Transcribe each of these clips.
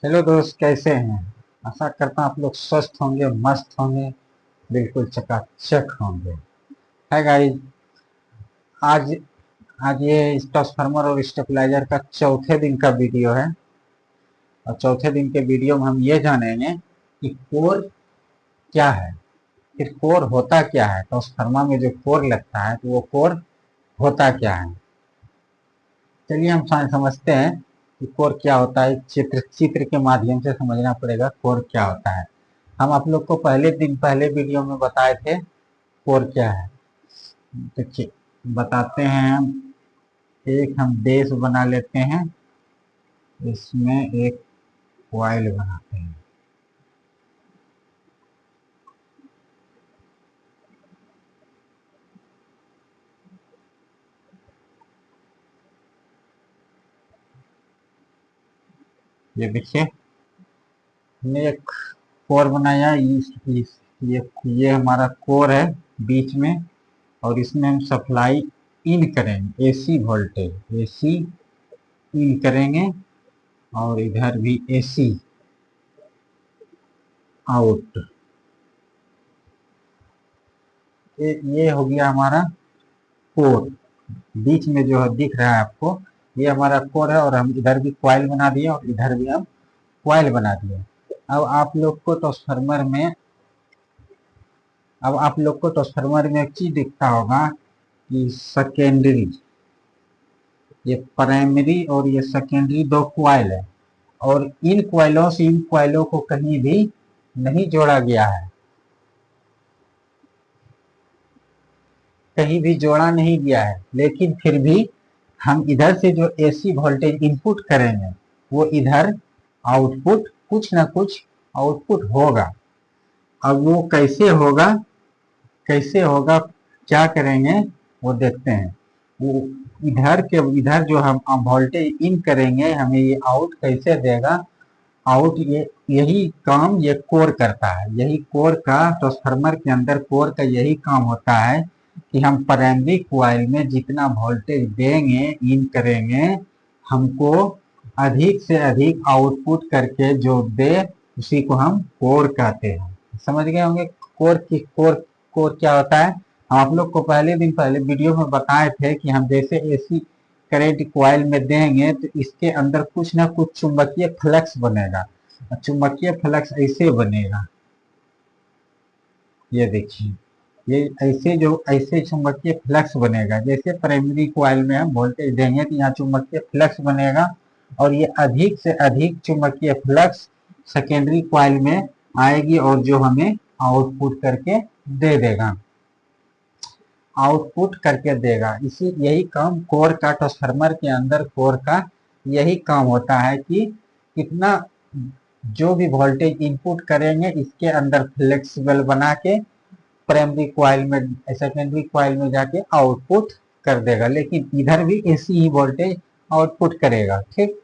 Hello दोस्त, कैसे हैं। आशा करता हूँ आप लोग स्वस्थ होंगे, मस्त होंगे, बिल्कुल चकाचक होंगे। है गाइस। आज आज ये ट्रांसफार्मर और स्टेबलाइजर का चौथे दिन का वीडियो है। और चौथे दिन के वीडियो में हम ये जानेंगे कि कोर क्या है, फिर कोर होता क्या है। ट्रांसफार्मर में जो कोर लगता है तो वो कोर होता क्या है। चलिए हम समझते हैं कि कोर क्या होता है। चित्र चित्र के माध्यम से समझना पड़ेगा कोर क्या होता है। हम आप लोग को पहले वीडियो में बताए थे कोर क्या है। देखिए, बताते हैं हम। एक हम बेस बना लेते हैं, इसमें एक कॉइल बनाते हैं। ये देखिए, हमने एक कोर बनाया। ये हमारा कोर है बीच में। और इसमें हम सप्लाई इन करेंगे, एसी वोल्टेज एसी इन करेंगे। और इधर भी एसी आउट। ये हो गया हमारा कोर। बीच में जो है दिख रहा है आपको, ये हमारा कोर है। और हम इधर भी कॉइल बना दिए और इधर भी हम कॉइल बना दिए। अब आप लोग को ट्रांसफार्मर में अब आप लोग को ट्रांसफार्मर में एक चीज दिखता होगा कि सेकेंडरी, ये प्राइमरी और ये सेकेंडरी दो कॉइल है। और इन कॉइलों से इन कॉइलों को कहीं भी नहीं जोड़ा गया है, कहीं भी जोड़ा नहीं गया है। लेकिन फिर भी हम इधर से जो एसी वोल्टेज इनपुट करेंगे वो इधर आउटपुट, कुछ ना कुछ आउटपुट होगा। अब वो कैसे होगा, क्या करेंगे वो देखते हैं। वो इधर जो हम वोल्टेज इन करेंगे हमें ये आउट कैसे देगा। आउट ये यही काम ये कोर करता है। यही कोर का, ट्रांसफार्मर के अंदर कोर का यही काम होता है कि हम प्राइमरी कॉइल में जितना वोल्टेज देंगे, इन करेंगे, हमको अधिक से अधिक आउटपुट करके जो दे उसी को हम कोर कहते हैं। समझ गए होंगे कोर क्या होता है। हम आप लोग को पहले वीडियो में बताए थे कि हम जैसे एसी करंट कॉइल में देंगे तो इसके अंदर कुछ ना कुछ चुंबकीय फ्लक्स बनेगा। चुंबकीय फ्लक्स ऐसे बनेगा, ये देखिए। ये ऐसे चुंबकीय फ्लक्स बनेगा। जैसे प्राइमरी कॉइल में हम वोल्टेज देंगे तो यहाँ चुंबकीय फ्लक्स बनेगा। और ये अधिक से अधिक चुंबकीय फ्लक्स सेकेंडरी कॉइल में आएगी और जो हमें आउटपुट करके दे देगा, आउटपुट करके देगा। यही काम कोर का, ट्रांसफार्मर के अंदर कोर का यही काम होता है कि कितना, जो भी वोल्टेज इनपुट करेंगे इसके अंदर फ्लेक्सिबल बना के प्राइमरी कॉइल में, सेकेंडरी कॉइल में जाके आउटपुट कर देगा। लेकिन इधर भी एसी ही वोल्टेज आउटपुट करेगा। ठीक।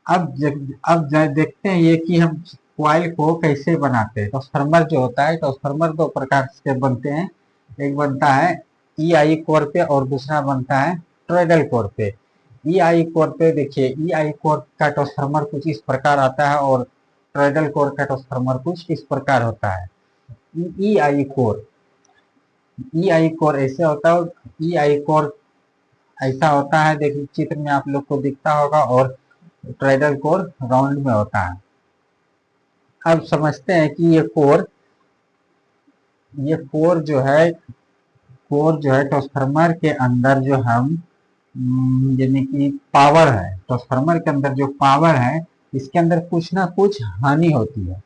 देखते हैं ये कि हम कॉइल को कैसे बनाते हैं। ट्रांसफार्मर जो होता है, ट्रांसफार्मर दो प्रकार से बनते हैं। एक बनता है ई आई कोर पे और दूसरा बनता है ट्रेडल कोर पे। ई आई कोर पे देखिए, ई आई कोर का ट्रांसफार्मर कुछ इस प्रकार आता है और ट्रेडल कोर का ट्रांसफार्मर कुछ इस प्रकार होता है। ई आई कोर ई आई कोर ऐसे होता है। ई आई कोर ऐसा होता है, देखिए चित्र में आप लोग को दिखता होगा। और ट्रेडल कोर राउंड में होता है। अब समझते हैं कि ये कोर जो है ट्रांसफार्मर के अंदर जो हम, यानी कि पावर है, ट्रांसफार्मर के अंदर जो पावर है इसके अंदर कुछ ना कुछ हानि होती है।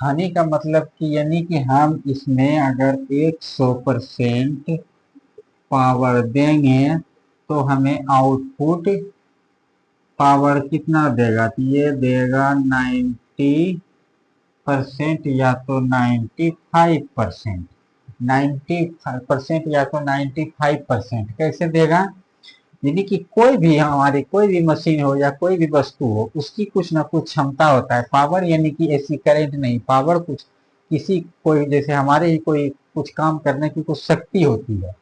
हानि का मतलब कि यानी कि हम इसमें अगर 100% पावर देंगे तो हमें आउटपुट पावर कितना देगा, तो ये देगा 90% या तो 95%। 90% या तो 95% कैसे देगा। यानी कि कोई भी मशीन हो या कोई भी वस्तु हो, उसकी कुछ ना कुछ क्षमता होता है। पावर यानी कि ऐसी करंट नहीं, पावर कुछ कोई, जैसे हमारे ही कोई कुछ काम करने की कुछ शक्ति होती है।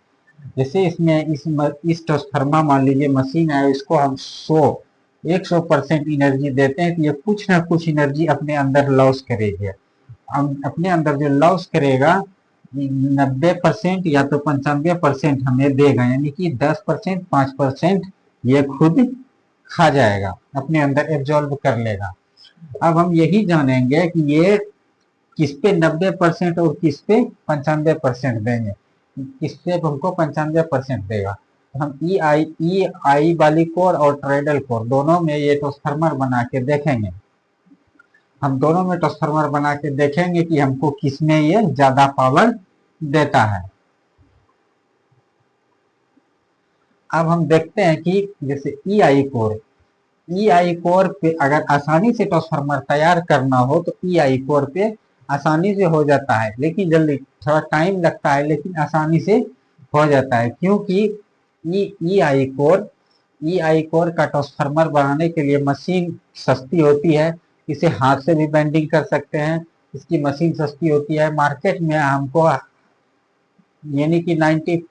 जैसे इसमें इस ट्रांसफार्मर, मान लीजिए मशीन है, इसको हम 100% एनर्जी देते हैं तो ये कुछ ना कुछ एनर्जी अपने अंदर लॉस करेगी। अपने अंदर जो लॉस करेगा 90% या तो 95% हमें देगा, यानी कि 10% 5% ये खुद खा जाएगा, अपने अंदर एब्जॉर्ब कर लेगा। अब हम यही जानेंगे कि ये किस पे 90% और किस पे 95% देंगे, किस पे हमको 95% देगा। तो हम ई आई वाली कोर और ट्रेडल कोर दोनों में ये ट्रांसफार्मर बना के देखेंगे। हम दोनों में ट्रांसफार्मर बना के देखेंगे कि हमको किसमें ये ज्यादा पावर देता है। अब हम देखते हैं कि जैसे ई आई कोर पे अगर आसानी से ट्रांसफार्मर तैयार करना हो तो ई आई कोर पे आसानी से हो जाता है, लेकिन जल्दी थोड़ा टाइम लगता है, लेकिन आसानी से हो जाता है। क्योंकि ई आई कोर का ट्रांसफार्मर बनाने के लिए मशीन सस्ती होती है, इसे हाथ से भी बेंडिंग कर सकते हैं, इसकी मशीन सस्ती होती है। मार्केट में हमको यानी कि 90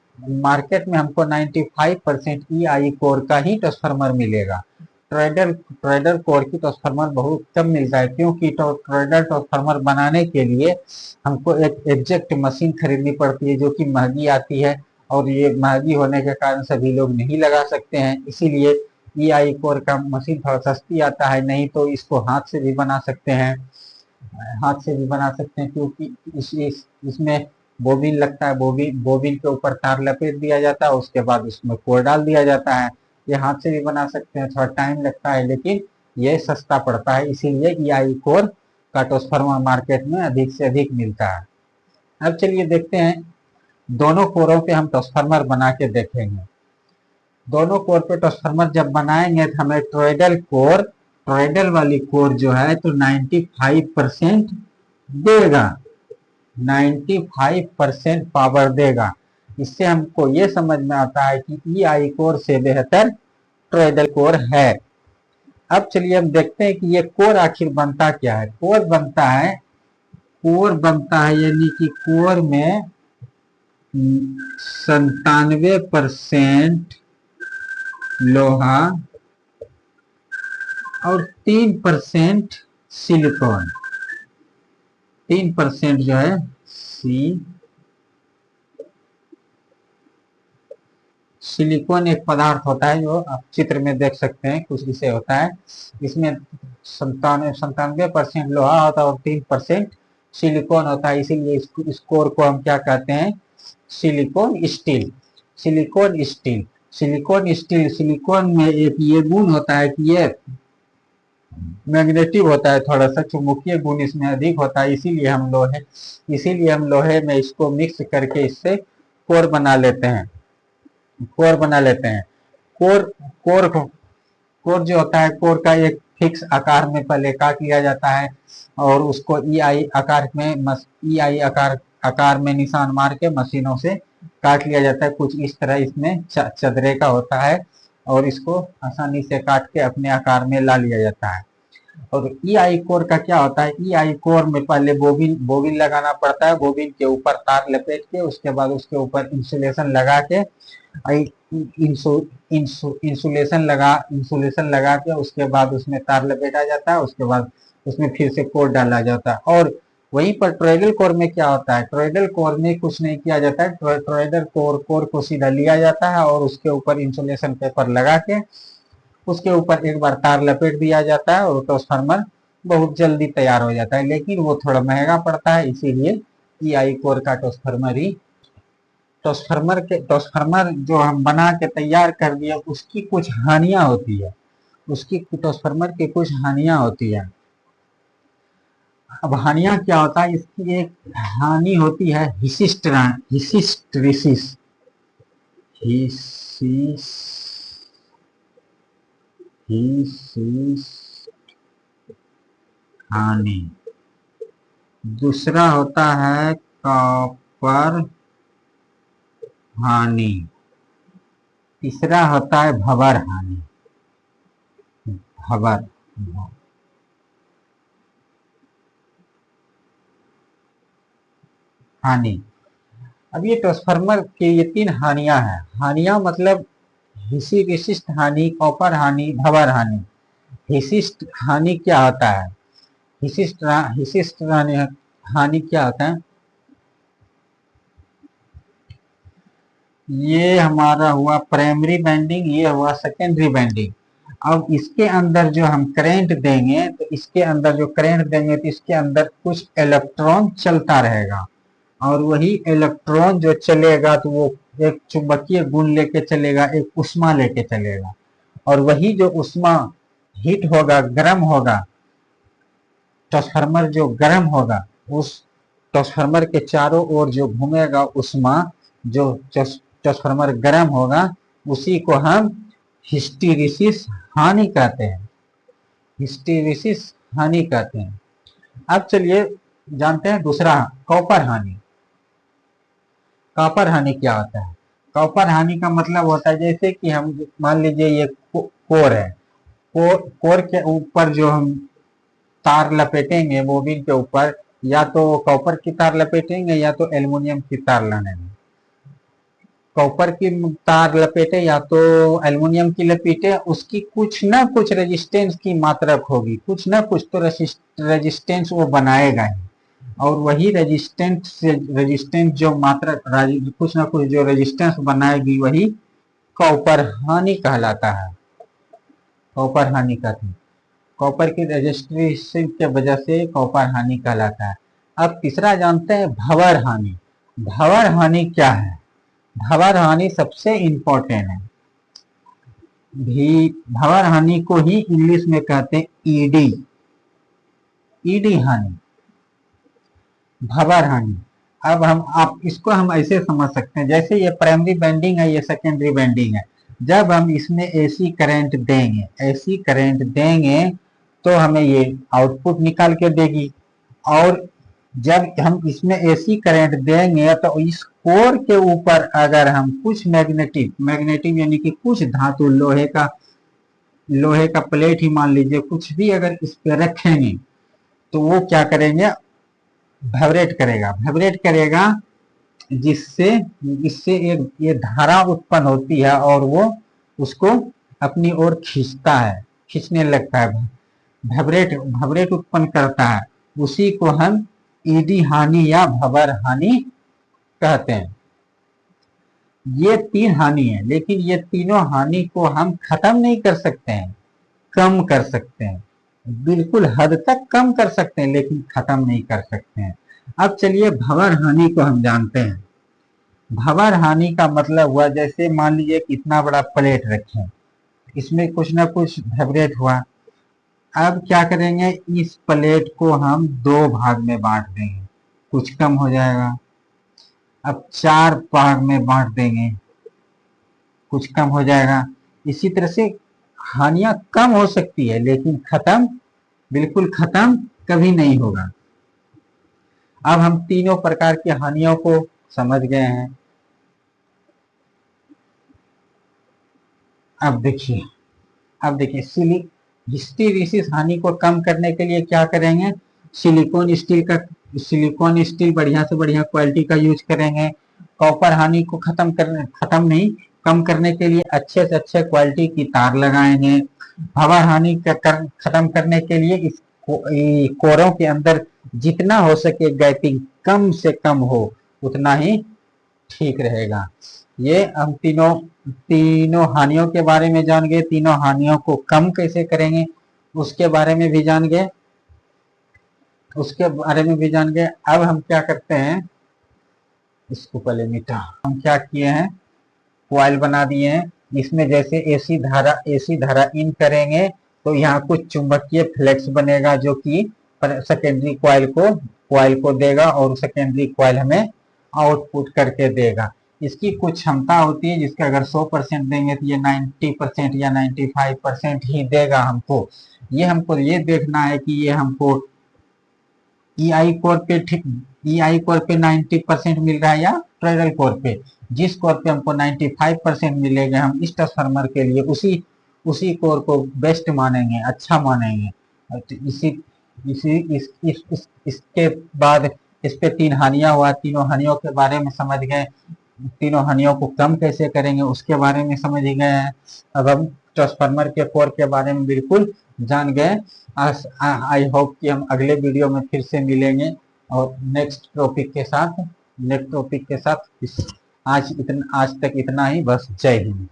मार्केट में हमको 95% ई आई कोर का ही ट्रांसफार्मर मिलेगा। ट्रेडर कोर की ट्रांसफार्मर बहुत कम मिलता है, क्योंकि ट्रेडर ट्रांसफार्मर बनाने के लिए हमको एक एग्जैक्ट मशीन खरीदनी पड़ती है, जो कि महंगी आती है, और ये महंगी होने के कारण सभी लोग नहीं लगा सकते हैं। इसीलिए ई आई कोर का मशीन थोड़ा सस्ती आता है। नहीं तो इसको हाथ से भी बना सकते हैं, क्योंकि इसमें बोबिन लगता है, बोबिन के ऊपर तार लपेट दिया जाता है, उसके बाद उसमें कोर डाल दिया जाता है। ये हाथ से भी बना सकते हैं, थोड़ा टाइम लगता है, लेकिन ये सस्ता पड़ता है, इसीलिए ई आई कोर का ट्रांसफार्मर मार्केट में अधिक से अधिक मिलता है। अब चलिए देखते हैं, दोनों कोरों पे हम ट्रांसफार्मर बना के देखेंगे। दोनों कोर पे ट्रांसफार्मर जब बनाएंगे तो हमें ट्रेडल वाली कोर जो है तो 95% देगा, 95% पावर देगा। इससे हमको ये समझ में आता है कि ई आई कोर से बेहतर ट्रेडल कोर है। अब चलिए हम देखते हैं कि ये कोर आखिर बनता क्या है। कोर बनता है यानी कि कोर में 97% लोहा और 3% सिलिकॉन। 3% जो है सिलिकॉन एक पदार्थ होता है, जो आप चित्र में देख सकते हैं, कुछ इसे होता है। इसमें 97% लोहा होता है और 3% सिलिकॉन होता है, इसीलिए इस कोर को हम क्या कहते हैं, सिलिकॉन स्टील। सिलिकॉन में एक ये गुण होता है कि ये मैग्नेटिक होता है, थोड़ा सा चुंबकीय गुण इसमें अधिक होता है, इसीलिए हम लोहे में इसको मिक्स करके इससे कोर बना लेते हैं। कोर जो होता है, कोर का एक फिक्स आकार में पहले काट लिया जाता है, और उसको ई आई आकार में निशान मार के मशीनों से काट लिया जाता है। कुछ इस तरह इसमें चदरे का होता है, और इसको आसानी से काट के अपने आकार में ला लिया जाता है। और ई आई कोर का क्या होता है, ई आई कोर में पहले बोबिन लगाना पड़ता है, बोबिन के ऊपर तार लपेट के, उसके बाद उसके ऊपर इंसुलेशन लगा के, इंसुलेशन लगा के उसके बाद उसमें तार लपेटा जाता है, उसके बाद उसमें फिर से कोर डाला जाता है। और वहीं पर ट्रेडल कोर में क्या होता है, ट्रेडल कोर में कुछ नहीं किया जाता है। ट्रेडल कोर को सीधा लिया जाता है और उसके ऊपर इंसुलेशन पेपर लगा के उसके ऊपर एक बार तार लपेट दिया जाता है, और ट्रांसफार्मर बहुत जल्दी तैयार हो जाता है, लेकिन वो थोड़ा महंगा पड़ता है, इसीलिए ई आई कोर का ट्रांसफार्मर जो हम बना के तैयार कर दिए, उसकी कुछ हानियां होती है, ट्रांसफार्मर की कुछ हानियां होती है। अब हानियां क्या होता है, इसकी एक हानि होती है हिस्टैरिसीस हानि। दूसरा होता है कॉपर हानि। तीसरा होता है भंवर हानि। अब ये ट्रांसफार्मर के ये 3 हानियां हैं। हानियां मतलब विशिष्ट हानि, कॉपर हानि, भंवर हानि। विशिष्ट हानि क्या होता है? विशिष्ट हानि क्या होता है? ये हमारा हुआ प्राइमरी बैंडिंग, ये हुआ सेकेंडरी बैंडिंग। अब इसके अंदर जो हम करंट देंगे, तो इसके अंदर जो करंट देंगे तो इसके अंदर कुछ इलेक्ट्रॉन चलता रहेगा, और वही इलेक्ट्रॉन जो चलेगा तो वो एक चुंबकीय गुण लेके चलेगा, एक उष्मा लेके चलेगा, और वही जो उष्मा हीट होगा, गर्म होगा, ट्रांसफार्मर जो गर्म होगा, उस ट्रांसफार्मर के चारों ओर जो घूमेगा उष्मा, जो ट्रांसफार्मर गर्म होगा, उसी को हम हिस्टैरिसीस हानि कहते हैं। हिस्टैरिसीस हानि कहते हैं। अब चलिए जानते हैं दूसरा, कॉपर हानि। कॉपर हानि क्या होता है? कॉपर हानि का मतलब होता है, जैसे कि हम मान लीजिए ये कोर है, कोर के ऊपर जो हम तार लपेटेंगे बोबिन के ऊपर, या तो कॉपर की तार लपेटेंगे या तो एल्युमिनियम की तार लानेंगे। कॉपर की तार लपेटे या तो एल्युमिनियम की लपेटे, उसकी कुछ ना कुछ रेजिस्टेंस की मात्रा होगी, कुछ ना कुछ तो रेजिस्टेंस वो बनाएगा ही, और वही रेजिस्टेंस जो मात्रा, कुछ ना कुछ जो रेजिस्टेंस बनाएगी, वही कॉपर हानि कहलाता है। कॉपर हानि कहते हैं। कॉपर की रजिस्ट्रेशन के वजह से कॉपर हानि कहलाता है। अब तीसरा जानते हैं भंवर हानि। भंवर हानि क्या है? भंवर हानि सबसे इंपॉर्टेंट है। भी भंवर हानि को ही इंग्लिश में कहते हैं ईडी। ईडी हानि, भंवर हानि। अब आप इसको हम ऐसे समझ सकते हैं, जैसे ये प्राइमरी बैंडिंग है, ये सेकेंडरी बैंडिंग है। जब हम इसमें एसी करंट देंगे, एसी करंट देंगे तो हमें ये आउटपुट निकाल के देगी, और जब हम इसमें एसी करंट देंगे तो इस कोर के ऊपर अगर हम कुछ मैग्नेटिक यानी कि कुछ धातु, लोहे का प्लेट ही मान लीजिए, कुछ भी अगर इस पे रखेंगे तो वो क्या करेंगे, वाइब्रेट करेगा, जिससे इससे एक ये धारा उत्पन्न होती है, और वो उसको अपनी ओर खींचने लगता है, वाइब्रेट उत्पन्न करता है। उसी को हम ईडी हानि या भंवर हानि कहते हैं। ये तीन हानि है, लेकिन ये तीनों हानि को हम खत्म नहीं कर सकते हैं, कम कर सकते हैं, बिल्कुल हद तक कम कर सकते हैं, लेकिन खत्म नहीं कर सकते हैं। अब चलिए भंवर हानि को हम जानते हैं। भंवर हानि का मतलब हुआ, जैसे मान लीजिए कितना बड़ा प्लेट रखें, इसमें कुछ ना कुछ वाइब्रेट हुआ। अब क्या करेंगे, इस प्लेट को हम दो भाग में बांट देंगे, कुछ कम हो जाएगा। अब चार भाग में बांट देंगे, कुछ कम हो जाएगा। इसी तरह से हानियां कम हो सकती है, लेकिन बिल्कुल खत्म कभी नहीं होगा। अब हम तीनों प्रकार की हानियों को समझ गए हैं। अब देखिए हिस्टैरिसीस हानि को कम करने के लिए क्या करेंगे, सिलिकॉन स्टील बढ़िया से बढ़िया क्वालिटी का यूज करेंगे। कॉपर हानि को कम करने के लिए अच्छे से अच्छे क्वालिटी की तार लगाएंगे। भंवर हानि खत्म करने के लिए इस कोरों के अंदर जितना हो सके गैपिंग कम से कम हो, उतना ही ठीक रहेगा। ये हम तीनों हानियों के बारे में जान गए। तीनों हानियों को कम कैसे करेंगे उसके बारे में भी जान गए। अब हम क्या करते हैं, इसको पहले मिटा, हम क्या किए हैं, कॉइल बना दिए हैं। इसमें जैसे एसी धारा इन करेंगे तो यहाँ कुछ चुंबकीय फ्लेक्स बनेगा, जो कि सेकेंडरी कॉइल को देगा, और सेकेंडरी कॉइल हमें आउटपुट करके देगा। इसकी कुछ क्षमता होती है, जिसका अगर 100% देंगे तो ये 90% या 95% ही देगा हमको। ये देखना है कि ये हमको ईआई कोर पे 90% मिल रहा है या ट्राइडल कोर पे। जिस कोर पे हमको 95% मिलेगा, हम इस ट्रांसफार्मर के लिए उसी कोर को बेस्ट मानेंगे, अच्छा मानेंगे। तो इसके बाद इस पे तीन हानियां हुआ, तीनों हानियों के बारे में समझ गए। तीनों हानियों को कम कैसे करेंगे उसके बारे में समझ गए हैं। अब हम ट्रांसफार्मर के कोर के बारे में बिल्कुल जान गए। आई होप कि हम अगले वीडियो में फिर से मिलेंगे और नेक्स्ट टॉपिक के साथ आज तक इतना ही, बस जय हिंद।